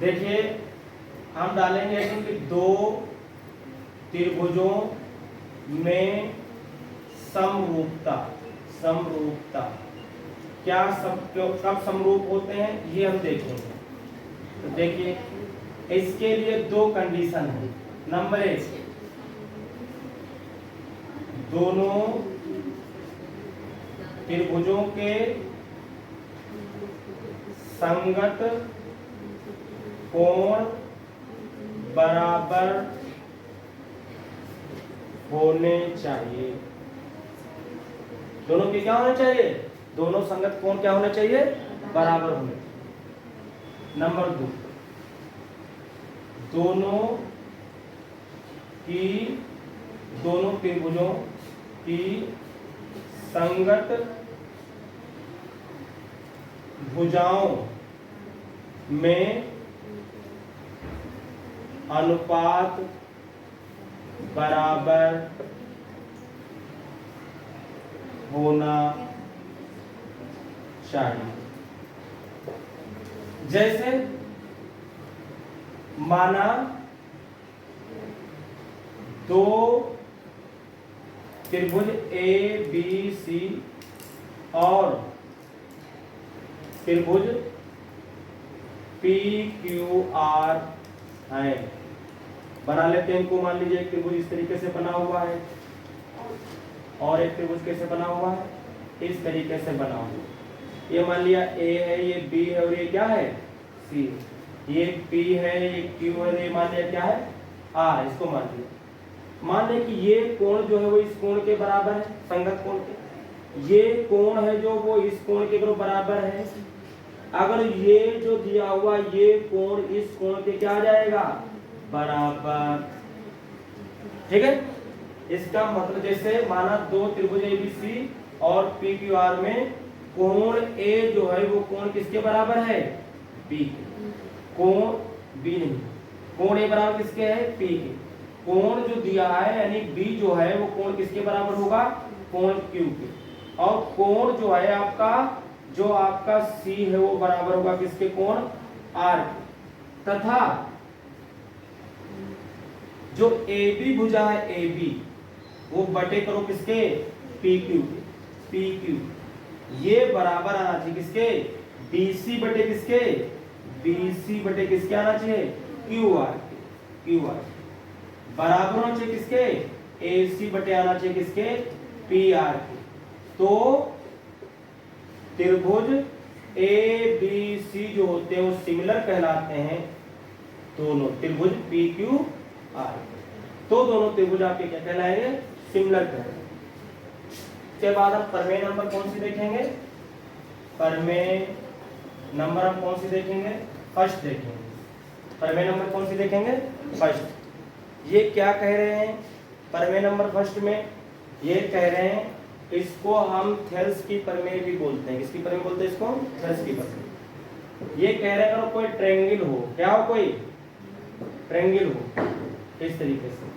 देखिए हम डालेंगे कि दो त्रिभुजों में समरूपता। समरूपता क्या सब कब समरूप होते हैं ये हम देखेंगे। तो देखिए इसके लिए दो कंडीशन है। नंबर 1, दोनों त्रिभुजों के संगत कोण बराबर होने चाहिए। दोनों के क्या होने चाहिए? दोनों संगत कोण क्या होने चाहिए? बराबर होने चाहिए। नंबर 2, दोनों त्रिभुजों की संगत भुजाओं में अनुपात बराबर होना चाहिए। जैसे माना दो त्रिभुज ए बी सी और त्रिभुज पी क्यू आर है। बना लेते हैं इनको। मान लीजिए एक त्रिभुज इस तरीके से बना हुआ है और एक त्रिभुज कैसे बना हुआ है? इस तरीके से बना हुआ है। ये मान लिया ए है, ये बी है और ये क्या है? सी। ये पी है, ये क्यू है, ये मान लिया क्या है? आर। इसको मान लिया। मान लें कि ये कोण जो है वो इस कोण के बराबर है, संगत कोण के। ये कोण है जो वो इस कोण के बराबर है। अगर ये जो दिया हुआ ये कोण इस कोण के क्या आ जाएगा? बराबर। ठीक है। इसका मतलब जैसे माना दो त्रिभुज एबीसी और पी क्यू आर में कोण ए जो है वो कोण किसके बराबर है? बी के। कोण बी नहीं, कोण ए बराबर किसके है? पी के। कोण जो दिया है यानी बी जो है वो कोण किसके बराबर होगा? कोण क्यू के। और कोण जो है आपका जो आपका सी है वो बराबर होगा किसके? कोण आर के। तथा जो ए बी भुजा है ए बी वो बटे करो किसके? पी क्यू के। पी क्यू ये बराबर आना चाहिए किसके? बी सी बटे किसके? बी सी बटे किसके आना चाहिए? क्यू आर के। क्यू आर बराबर होना चाहिए किसके? ए सी बटे आना चाहिए किसके? पी आर के। तो त्रिभुज ए बी सी जो होते हैं वो सिमिलर कहलाते हैं दोनों त्रिभुज पी क्यू आर। तो दोनों त्रिभुज आपके क्या कहलाएंगे? सिमिलर कहलाएंगे। इसके बाद हम प्रमेय नंबर कौन सी देखेंगे? प्रमेय नंबर हम कौन सी देखेंगे? फर्स्ट देखेंगे। प्रमेय नंबर कौन सी देखेंगे? फर्स्ट। ये क्या कह रहे हैं प्रमेय नंबर फर्स्ट में? ये कह रहे हैं इसको हम थेल्स की प्रमेय भी बोलते हैं। किसकी प्रमेय बोलते हैं इसको? थेल्स की प्रमेय। ये कह रहे हैं अगर कोई ट्रायंगल हो, क्या हो? कोई ट्रायंगल हो इस तरीके से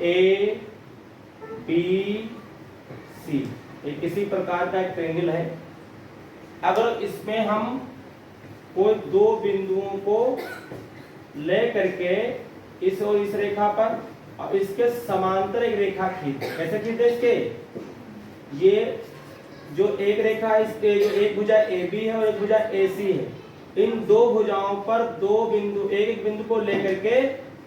ए बी सी, ये किसी प्रकार का एक ट्रायंगल है। अगर इसमें हम कोई दो बिंदुओं को ले करके इस और इस रेखा पर और इसके समांतर एक रेखा खींचे। कैसे खींचे? इसके ये जो एक रेखा है इसके जो एक भुजा ए बी है और एक भुजा ए सी है, इन दो भुजाओं पर दो बिंदु एक बिंदु को लेकर के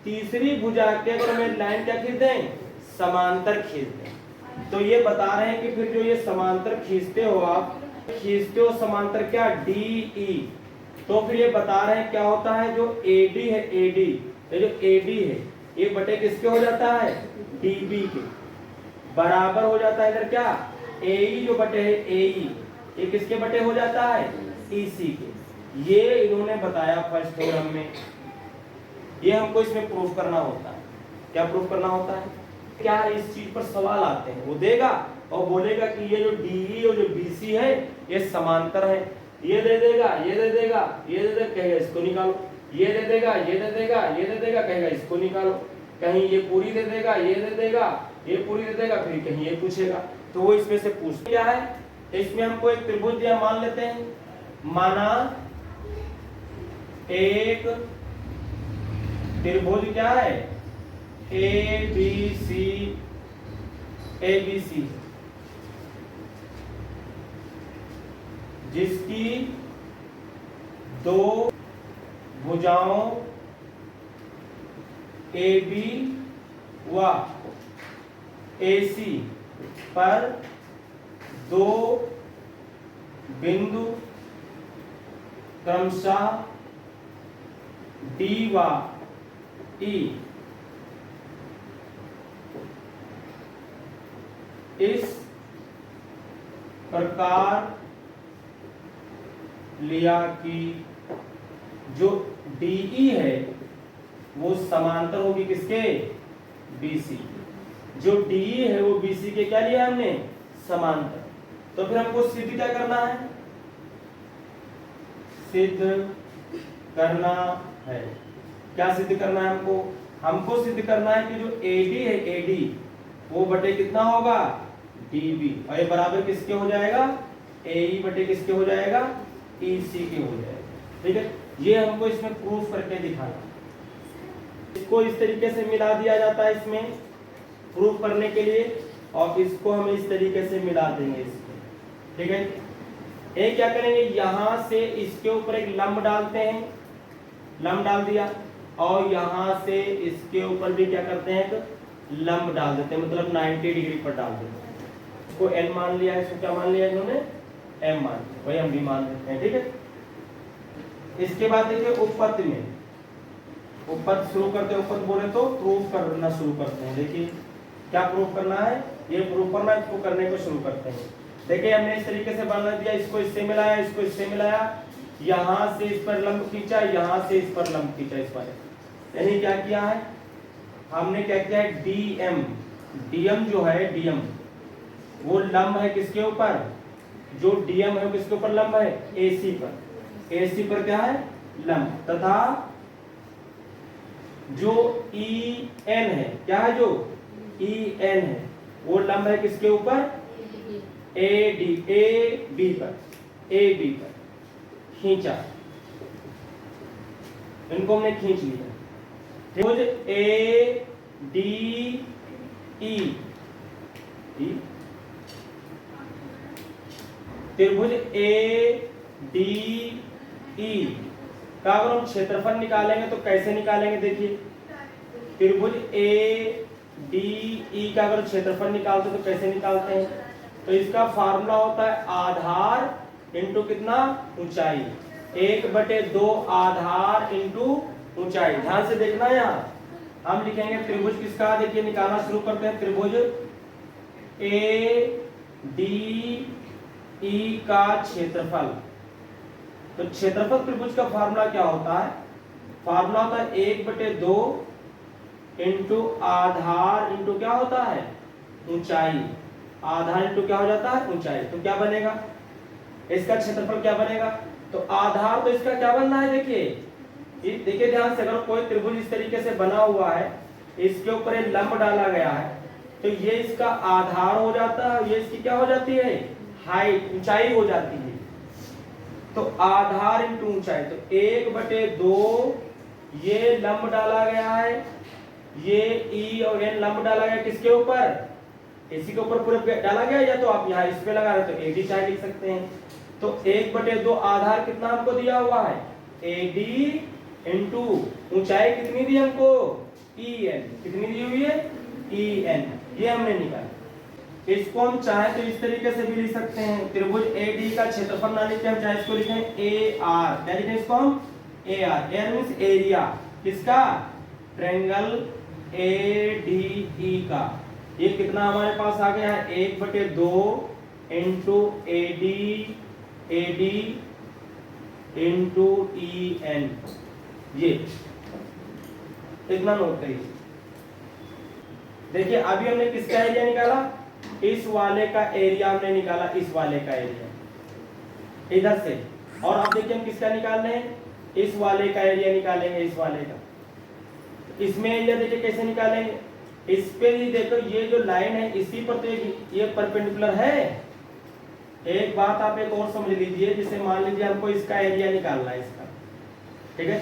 तीसरी भुजा के अगर हमें लाइन क्या खींच दें? समांतर खींच दें। तो ये बता रहे हैं कि फिर जो ये समांतर खींचते हो आप, खींचते हो समांतर क्या? D E. तो फिर ये बता रहे हैं क्या होता है? जो एडी है एडी, ये जो एडी है ये बटे किसके हो जाता है? डीबी के बराबर हो जाता है। इधर क्या? एई जो बटे है एई, ये किसके बटे हो जाता है? ईसी के। ये इन्होंने बताया फर्स्ट थ्योरम में। ये हमको इसमें प्रूफ करना होता है। क्या प्रूफ करना होता है? क्या इस चीज पर सवाल आते हैं, वो देगा और बोलेगा कि ये जो डीई और जो बीसी है ये समांतर है। ये दे देगा, ये दे देगा, ये दे देगा, कहेगा इसको निकालो। ये दे देगा, ये दे देगा, ये दे देगा, कहेगा इसको निकालो। कहीं ये पूरी दे देगा, ये दे देगा, ये पूरी दे देगा, फिर कहीं ये पूछेगा। तो वो इसमें से पूछ क्या है? इसमें हमको एक त्रिभुज दिया मान लेते हैं। माना एक त्रिभुज क्या है, ए बी सी, जिसकी दो भुजाओं ए बी व ए सी पर दो बिंदु क्रमशः डी व ई इस प्रकार लिया कि जो DE है वो समांतर होगी किसके, BC। जो DE है वो BC के क्या लिया हमने, समांतर। तो फिर हमको सिद्ध क्या करना है, सिद्ध करना है, क्या सिद्ध करना है हमको, हमको सिद्ध करना है कि जो AD है, AD वो बटे कितना होगा, DB, और ये बराबर किसके हो जाएगा, AE बटे किसके हो जाएगा, EC के हो जाएगा। ठीक है, ये हमको इसमें प्रूफ करके दिखाना। इसको इस तरीके से मिला दिया जाता है इसमें प्रूफ करने के लिए, और इसको हम इस तरीके से मिला देंगे इसमें। ठीक है, एक क्या करेंगे, यहां से इसके ऊपर एक लंब डालते हैं, लंब डाल दिया, और यहां से इसके ऊपर भी क्या करते हैं, एक लंब डाल देते हैं, मतलब 90 डिग्री पर डाल देते हैं। इसको N मान लिया, इसको क्या मान लिया इन्होंने, M मान लिया, वही हम भी मान लेते हैं। ठीक है, इसके बाद देखिए उपपत्ति में, उपपत्ति शुरू करते हैं, उपपत्ति बोले तो प्रूफ करना शुरू करते हैं। देखिए क्या प्रूफ करना है, ये प्रूफ करना है, इसको करने को शुरू करते हैं। देखिए हमने इस तरीके से बना दिया, इसको इससे मिलाया, इसको इससे मिलाया, यहां से इस पर लंब खींचा, यहां से इस पर लंब खींचा, इस पर, यानी क्या किया है हमने, क्या किया है, DM जो है, DM वो लंब है किसके ऊपर, जो DM है किसके ऊपर लंब है, AC पर, AC पर क्या है, लंब, तथा जो EN है, क्या है, जो EN है वो लंब है किसके ऊपर, AB पर खींचा, इनको हमने खींच लिया। त्रिभुज ADE, त्रिभुज ADE का अगर हम क्षेत्रफल निकालेंगे तो कैसे निकालेंगे, देखिए त्रिभुज ADE का अगर क्षेत्रफल निकालते तो कैसे निकालते हैं, तो इसका फार्मूला होता है आधार इंटू कितना, ऊंचाई, 1/2 आधार इंटू ऊंचाई। ध्यान से देखना, यहाँ हम लिखेंगे त्रिभुज किसका, देखिए निकालना शुरू करते हैं, त्रिभुज ADE का क्षेत्रफल। तो क्षेत्रफल त्रिभुज का फार्मूला क्या होता है, फार्मूला होता है 1/2 इंटू आधार इंटू क्या होता है, ऊंचाई, आधार इंटू क्या हो जाता है, ऊंचाई। तो क्या बनेगा, इसका क्षेत्रफल क्या बनेगा, तो आधार तो इसका क्या बनना है, देखिए ध्यान से, अगर कोई त्रिभुज इस तरीके से बना हुआ है, इसके ऊपर एक लंब डाला गया है, तो ये इसका आधार हो जाता है, ये इसकी क्या हो जाती है, हाइट, ऊंचाई हो जाती है। तो आधार इंटू ऊंचाई, तो 1/2 ये लंब डाला गया है, ये E और N लंब डाला गया किसके ऊपर, AC के ऊपर पूरे डाला गया, या तो आप यहाँ इस पे लगा रहे तो AD चाहे लिख सकते हैं। तो 1/2 आधार कितना हमको दिया हुआ है, AD इंटू ऊंचाई कितनी दी हमको, EN, कितनी दी हुई है, EN, ये हमने निकाला। इसको हम चाहे तो इस तरीके से भी लिख सकते हैं, त्रिभुज AD का क्षेत्रफल ना लिख के हम चाहे इसको लिखें AR, क्या लिखें इसको हम, AR मींस एरिया किसका, ट्रायंगल ADE का। ये कितना हमारे पास आ गया है, 1/2 इंटू AD इंटू EN, ये इतना नोट करिए। देखिए अभी हमने किसका एरिया निकाला, इस वाले का एरिया हमने निकाला, इस वाले का एरिया इधर से, और अब देखिए हम किसका निकाल रहे हैं, इस वाले का एरिया निकालेंगे, इस वाले का। इसमें एरिया देखिए कैसे निकालेंगे, इस पे ही देखो ये जो लाइन है इसी पर तो ये परपेंडिकुलर है। एक बात आप एक और समझ लीजिए, जैसे मान लीजिए हमको इसका एरिया निकालना है, इसका ठीक है,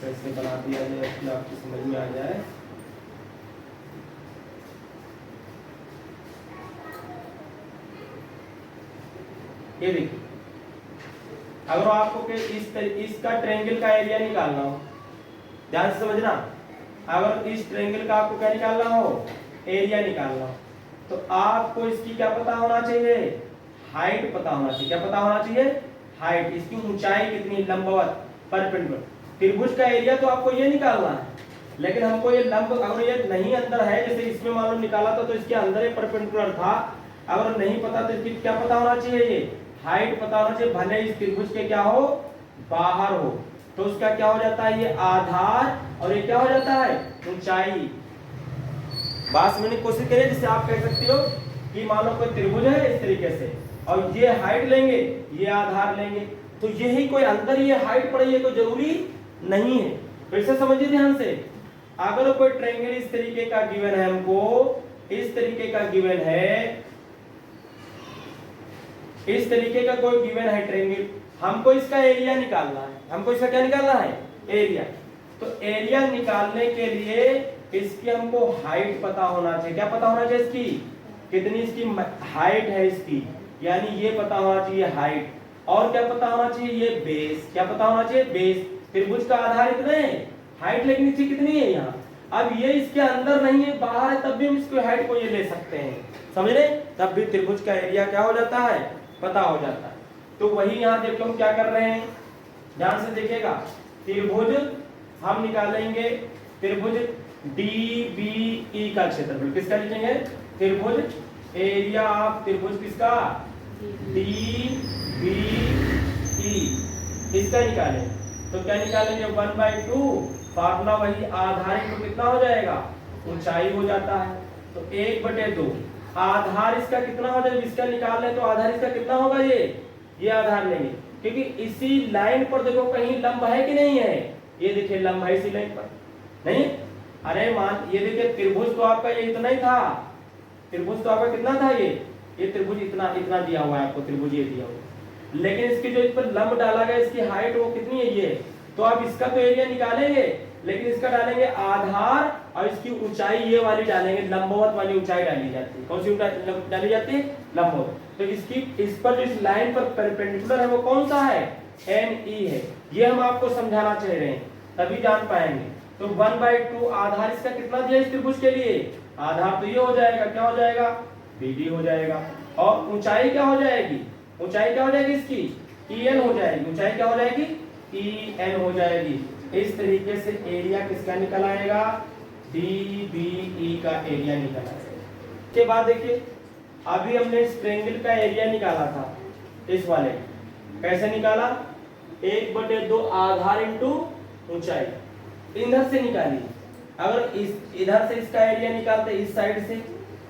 कैसे बना दिया जाए कि आपकी समझ में आ जाए। ये देखिए, अगर आपको के इसका ट्रायंगल का एरिया निकालना हो, ध्यान से समझना, अगर इस ट्रायंगल का आपको क्या निकालना हो, एरिया निकालना हो, तो आपको इसकी क्या पता होना चाहिए, हाइट पता होना चाहिए। क्या पता होना चाहिए, हाइट, इसकी ऊंचाई कितनी, लंबवत, परपेंडिकुलर। त्रिभुज का एरिया तो आपको ये निकालना है, लेकिन हमको ये लंब, अगर ये नहीं अंदर है, जैसे इसमें मान लो निकाला था तो इसके अंदर ही परपेंडिकुलर था, अगर नहीं पता तो इसकी क्या पता होना चाहिए, ये हाइट पता होना चाहिए, भले इस त्रिभुज के क्या हो, बाहर हो, तो उसका क्या हो जाता है, ये आधार, और ये क्या हो जाता है, ऊंचाई। बात समझने की कोशिश करिए, जिससे आप कह सकते हो कि मान लो कोई त्रिभुज है इस तरीके से, और ये हाइट लेंगे, ये आधार लेंगे, तो यही कोई अंदर ये हाइट पड़े, ये कोई जरूरी नहीं है। फिर से समझिए ध्यान से, अगर कोई ट्रायंगल इस तरीके का गिवन है, हमको इस तरीके का गिवन है, इस तरीके का कोई गिवन है ट्रायंगल, हमको इसका एरिया निकालना है, हमको इसका क्या निकालना है, एरिया। तो एरिया निकालने के लिए इसकी हमको हाइट पता होना चाहिए। क्या पता होना चाहिए, इसकी कितनी इसकी हाइट है इसकी, यानी ये पता होना चाहिए हाइट, और क्या पता होना चाहिए, ये बेस। क्या पता होना चाहिए, बेस। त्रिभुज का आधार इतना है, हाइट लेकिन इसकी कितनी है यहाँ, अब ये इसके अंदर नहीं है, बाहर है, तब भी हम इसको हाइट को ये ले सकते हैं, समझ रहे, तब भी त्रिभुज का एरिया क्या हो जाता है, पता हो जाता है। तो वही यहाँ देखो हम क्या कर रहे हैं, ध्यान से देखिएगा, त्रिभुज हम निकालेंगे, त्रिभुज DBE का क्षेत्रफल, किसका लिखेंगे, त्रिभुज एरिया ऑफ त्रिभुज किसका, DBE, इसका निकालें, तो क्या निकालेंगे, 1/2, फार्मूला वही, आधार तो कितना हो जाएगा, ऊंचाई हो जाता है, तो 1/2, आधार इसका कितना हो जाएगा, इसका निकाल लें तो आधार इसका कितना होगा, ये आधार लेंगे, क्योंकि इसी लाइन पर देखो कहीं लंब है कि नहीं है, ये देखिए लंब है इसी लाइन पर, नहीं, अरे मान ये देखिए त्रिभुज तो आपका ये इतना ही था, त्रिभुज तो आपका कितना था, ये त्रिभुज इतना इतना दिया हुआ है आपको, त्रिभुज ये दिया हुआ है, लेकिन इसके जो इस पर लंब डाला गया, इसकी हाइट वो कितनी है, ये, तो आप इसका तो एरिया निकालेंगे, लेकिन इसका डालेंगे आधार, और इसकी ऊंचाई ये वाली डालेंगे, लंबवत वाली ऊंचाई डाली जाती है, कौन सी ऊंचाई डाली जाती है, लंबवत। तो इसकी इस पर जो इस लाइन पर परपेंडिकुलर है वो कौन सा है, NE है, ये हम आपको समझाना चाह रहे हैं, तभी जान पाएंगे। तो 1/2 आधार इसका कितना दिया इस त्रिभुज के लिए, आधार तो ये हो जाएगा, क्या हो जाएगा, BD हो जाएगा, और ऊंचाई क्या हो जाएगी, ऊंचाई क्या हो जाएगी इसकी, EN हो जाएगी, ऊंचाई क्या हो जाएगी, EN हो जाएगी। इस तरीके से एरिया किसका निकल आएगा, DBE का एरिया निकल आएगा। के बाद देखिए, अभी हमने इस ट्रायंगल का एरिया निकाला था, इस वाले, कैसे निकाला, 1/2 आधार इंटू ऊंचाई, इधर से निकाली, अगर इस इधर से इसका एरिया निकालते इस साइड से,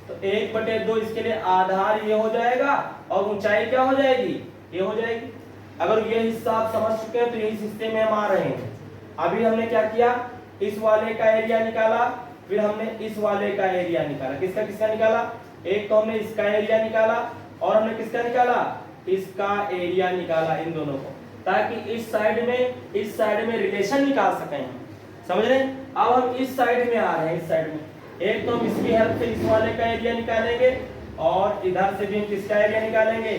तो 1/2 इसके लिए आधार ये हो जाएगा, और ऊंचाई क्या हो जाएगी, ये हो जाएगी। अगर ये हिस्सा आप समझ चुके हैं तो यही हिस्से में हम आ रहे हैं। अभी हमने क्या किया, इस वाले का एरिया निकाला, फिर हमने इस वाले का एरिया निकाला, किसका किसका निकाला, एक तो हमने इसका एरिया निकाला, और हमने किसका निकाला, इसका एरिया निकाला, इन दोनों को, ताकि इस साइड में रिलेशन निकाल सकें, समझ रहे हैं। अब हम इस साइड में आ रहे हैं, इस साइड में, एक तो हम इसकी हेल्प से इस वाले का एरिया निकालेंगे, और इधर से भी हम किसका एरिया निकालेंगे,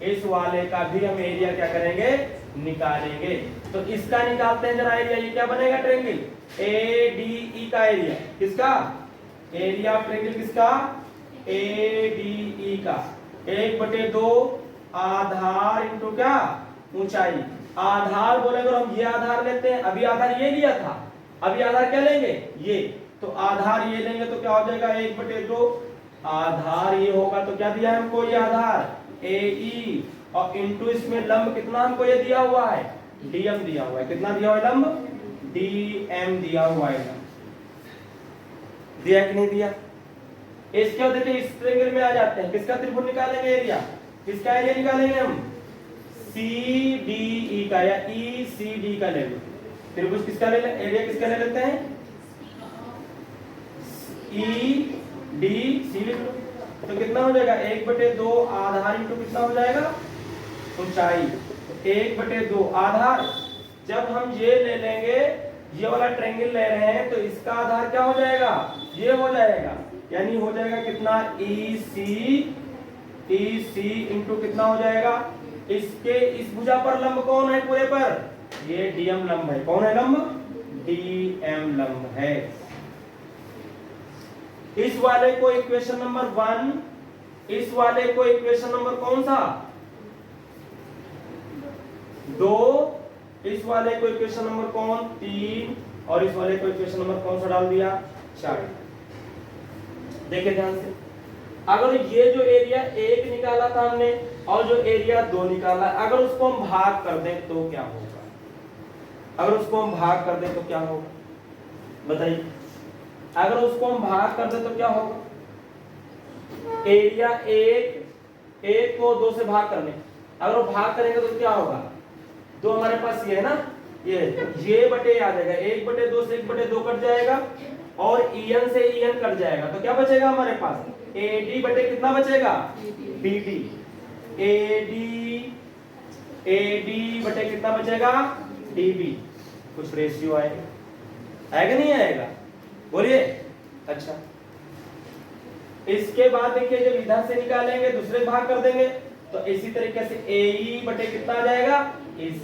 इस वाले का भी हम एरिया क्या करेंगे, निकालेंगे। तो इसका निकालते हैं जरा एरिया, ये क्या बनेगा, ट्रायंगल ADE का एरिया, किसका एरिया ऑफ ट्रायंगल, किसका ADE का, 1/2 आधार इंटू क्या, ऊंचाई। आधार बोले अगर हम ये आधार लेते हैं, अभी आधार ये लिया था, अभी आधार क्या लेंगे, ये, तो आधार ये लेंगे तो क्या हो जाएगा, 1/2 आधार ये होगा, तो क्या दिया है हमको, ये आधार AE, और इंटू इसमें लंब कितना हमको ये दिया हुआ है, DM दिया हुआ है, कितना दिया हुआ है, लंब DM दिया हुआ है, दिया कि नहीं दिया। इसके बाद देखिए इस ट्रायंगल में आ जाते हैं, किसका त्रिभुज निकालेंगे एरिया, किसका एरिया निकालेंगे हम, CDE का, या ECD का ले लो, त्रिभुज किसका ले, एरिया किसका ले लेते हैं, EDC ले लो, तो कितना हो जाएगा, 1/2 आधार इंटू कितना हो जाएगा, ऊंचाई 1/2 आधार। जब हम ये ले लेंगे, ये वाला ट्रायंगल ले रहे हैं, तो इसका आधार क्या हो जाएगा, ये हो जाएगा, यानी हो जाएगा कितना, EC इंटू कितना हो जाएगा, इसके इस भुजा पर लंब कौन है पूरे पर, ये DM लंब है। कौन है लंब, DM लंब है। इस वाले को इक्वेशन नंबर 1, इस वाले को इक्वेशन नंबर कौन सा, 2, इस वाले को इक्वेशन नंबर कौन, 3, और इस वाले को इक्वेशन नंबर कौन सा डाल दिया, 4। देखिए ध्यान से, अगर ये जो एरिया 1 निकाला था हमने और जो एरिया 2 निकाला, अगर उसको हम भाग कर दें तो क्या होगा, अगर उसको हम भाग कर दें तो क्या होगा, बताइए, अगर उसको हम भाग कर दें तो क्या होगा, एरिया 1 को 2 से भाग करने, अगर वो भाग करेंगे तो क्या होगा, 2 हमारे पास ये है ना, ये बटे आ जाएगा, 1/2 से 1/2 कट जाएगा, और EN से EN कट जाएगा, तो क्या बचेगा हमारे पास, AD बटे कितना बचेगा, BD, AD बटे कितना बचेगा, DB। कुछ रेशियो आएगा नहीं आएगा, बोलिए। अच्छा, इसके बाद देखिए जब इधर से निकालेंगे दूसरे भाग कर देंगे, तो इसी तरीके से AE बटे कितना आ जाएगा, AC।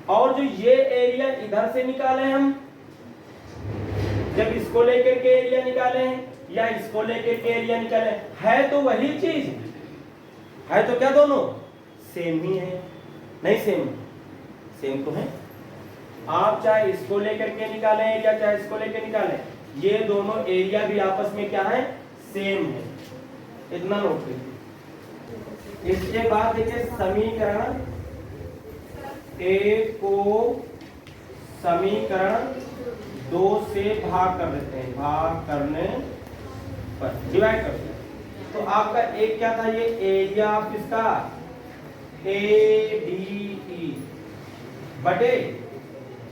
और जो ये एरिया इधर से निकाले हम, जब इसको लेकर के एरिया निकाले हैं या इसको लेकर के एरिया निकाले, है तो वही चीज, है तो क्या दोनों सेम ही है, नहीं सेम तो है। आप चाहे इसको लेकर के निकालें या चाहे इसको लेकर निकालें, ये दोनों एरिया भी आपस में क्या है, सेम है, इतना नोट कीजिए। इसके बाद देखिए समीकरण 1 को समीकरण 2 से भाग कर देते हैं, भाग करने पर डिवाइड करते हैं, तो आपका एक क्या था, ये एरिया किसका, ADE बटे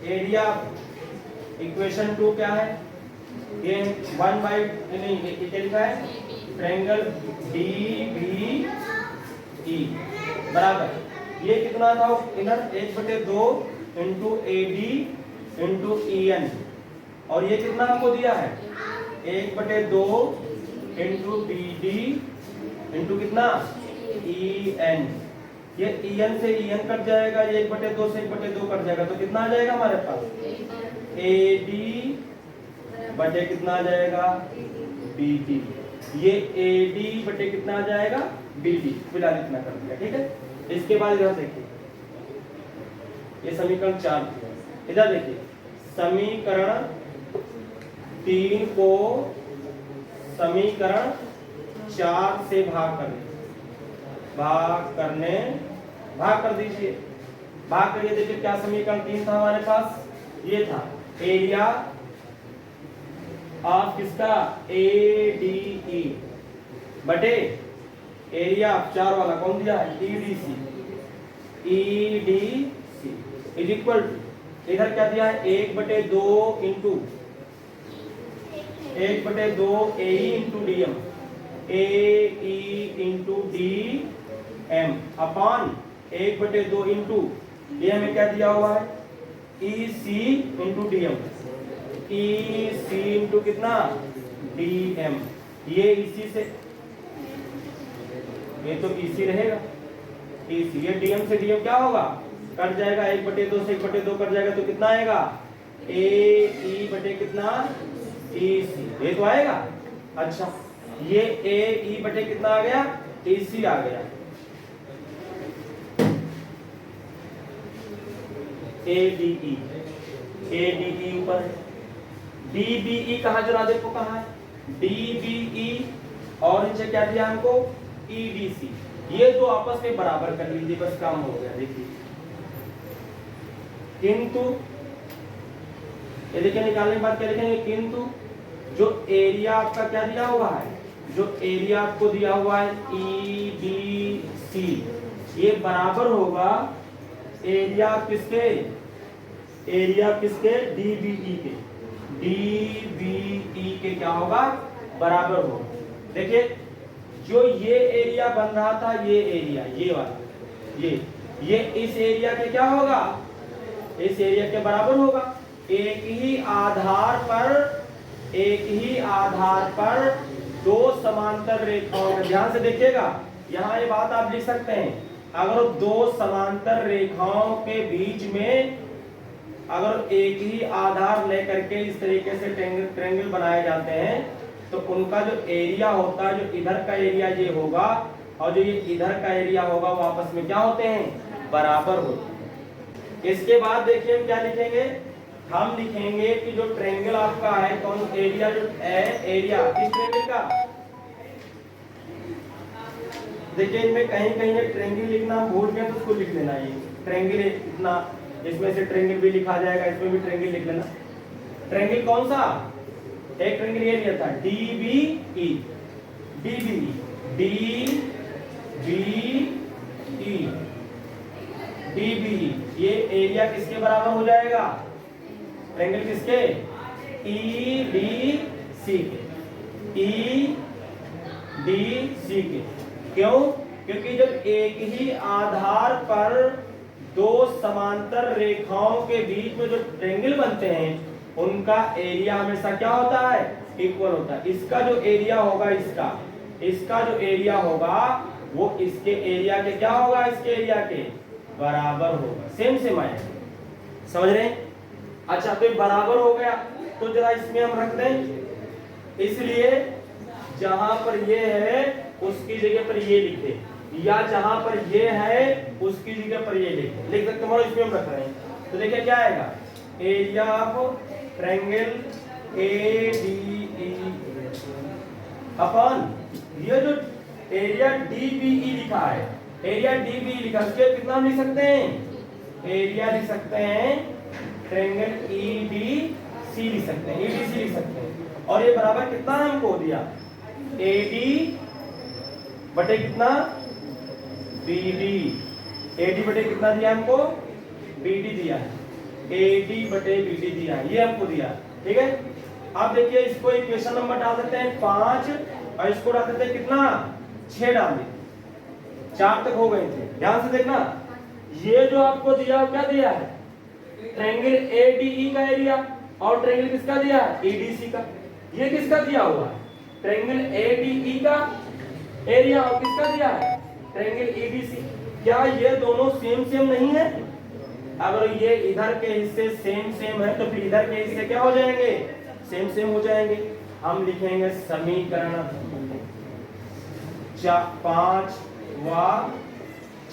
एरिया, इक्वेशन 2 क्या है, ये 1 बाई नहीं क्या लिखा है, ट्रायंगल DBE बराबर, ये कितना था इधर, 1/2 इंटू AD इंटू EN, और ये कितना हमको दिया है, 1/2 इंटू BD इंटू कितना, EN। ये EN से EN कट जाएगा, ये 1/2 से 1/2 कट जाएगा, तो कितना आ जाएगा हमारे पास, AD बटे कितना आ जाएगा, BD। ये AD बटे कितना आ जाएगा, BD, फिलहाल इतना कर दिया, ठीक है। इसके बाद इधर देखिए, ये समीकरण 4, इधर देखिए समीकरण 3 को समीकरण 4 से भाग कर दीजिए, भाग करिए। देखिए क्या समीकरण 3 था हमारे पास, ये था एरिया ऑफ किसका, ADE बटे एरिया 4 वाला कौन दिया है, EDC इज इक्वल टू, इधर क्या दिया है, 1/2 into 1/2 AE into DM, AE into DM upon 1/2 into ये हमें क्या दिया हुआ है, EC into DM, EC into कितना, DM। ये इसी से, ये तो EC रहेगा, EC, ये DM से DM क्या होगा, कट जाएगा, 1/2 से 1/2 कट जाएगा, तो कितना आएगा, AE बटे कितना, EC, ये तो आएगा। अच्छा, ये AE बटे कितना आ गया, EC आ गया, ADE ऊपर है, DBE कहाँ जरा देखो कहाँ है, DBE और नीचे क्या दिया हमको, EDC। ये दो आपस में बराबर कर लीजिए, बस काम हो गया। देखिए किंतु ये देखिए निकालने के बाद क्या लिखेंगे, किंतु जो एरिया आपका क्या दिया हुआ है, जो एरिया आपको दिया हुआ है EBC, ये बराबर होगा एरिया किसके, DBE के, DBE के क्या होगा, बराबर होगा। देखिए जो ये एरिया बन रहा था, ये एरिया, ये वाला ये इस एरिया के क्या होगा, इस एरिया के बराबर होगा। एक ही आधार पर दो समांतर रेखाओं, ध्यान से देखिएगा यहाँ ये बात आप लिख सकते हैं, अगर दो समांतर रेखाओं के बीच में अगर एक ही आधार लेकर के इस तरीके से ट्रायंगल बनाए जाते हैं तो उनका जो एरिया होता है, जो इधर का एरिया ये होगा और जो ये इधर का एरिया होगा, वो आपस में क्या होते हैं, बराबर होते हैं। इसके बाद देखिए हम क्या लिखेंगे, हम लिखेंगे कि जो ट्रायंगल आपका है, कौन एरिया जो है, एरिया किस ट्रायंगल का, देखिए इनमें कहीं कहीं ट्रायंगल लिखना भूल गए तो उसको लिख लेना, ये ट्रायंगल इतना, इसमें से ट्रायंगल भी लिखा जाएगा, इसमें भी ट्रायंगल लिख लेना। ट्रायंगल कौन सा, एक ट्रायंगल ये लिया था DBE, DBE, ये एरिया किसके बराबर हो जाएगा, ट्रायंगल किसके, EDC के। क्यों, क्योंकि जब एक ही आधार पर दो समांतर रेखाओं के बीच में जो ट्रायंगल बनते हैं उनका एरिया हमेशा क्या होता है, इक्वल होता है। इसका जो एरिया होगा, इसका जो एरिया होगा वो इसके एरिया के क्या होगा, इसके एरिया के बराबर होगा। सेम आए, समझ रहे हैं। अच्छा तो बराबर हो गया, तो जरा इसमें हम रख दें, इसलिए जहां पर ये है उसकी जगह पर ये लिखे, या जहां पर ये है उसकी जगह पर ये लिख सकते हैं, इसमें हम रख रहे हैं। तो देखिए क्या आएगा, एरिया ऑफ ट्रायंगल ADE अपन ये जो एरिया DBE लिखा है, एरिया DBE लिखा है, उसके कितना लिख सकते हैं, एरिया लिख सकते हैं ट्रायंगल EDC लिख सकते हैं, EDC लिख सकते हैं। और ये बराबर कितना हमको दिया, AD बटे कितना, BD, AD बटे कितना दिया हमको, BD दिया है, AD बटे BD दिया है, ये हमको दिया, ठीक है। अब देखिए इसको इक्वेशन नंबर डाल देते हैं 5 और इसको डाल देते हैं कितना, 6 डाल देते, 4 तक हो गए थे। ध्यान से देखना, ये जो आपको दिया क्या दिया है, ट्रायंगल ADE का एरिया, और ट्रायंगल किसका दिया है, EDC का। ये किसका दिया हुआ है, ट्रायंगल ADE का एरिया, और किसका दिया है, ट्रायंगल EDC। क्या ये दोनों सेम नहीं है, अगर ये इधर के हिस्से सेम है तो फिर इधर के हिस्से क्या हो जाएंगे, सेम हो जाएंगे। हम लिखेंगे समीकरण 5 व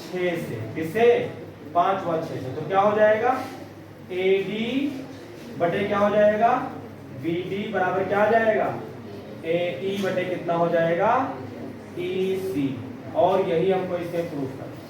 6 से, किससे, 5 व 6 से, तो क्या हो जाएगा, AD बटे क्या हो जाएगा, BD बराबर क्या आ जाएगा, AE बटे कितना हो जाएगा, EC। और यही हमको इससे प्रूफ करना है।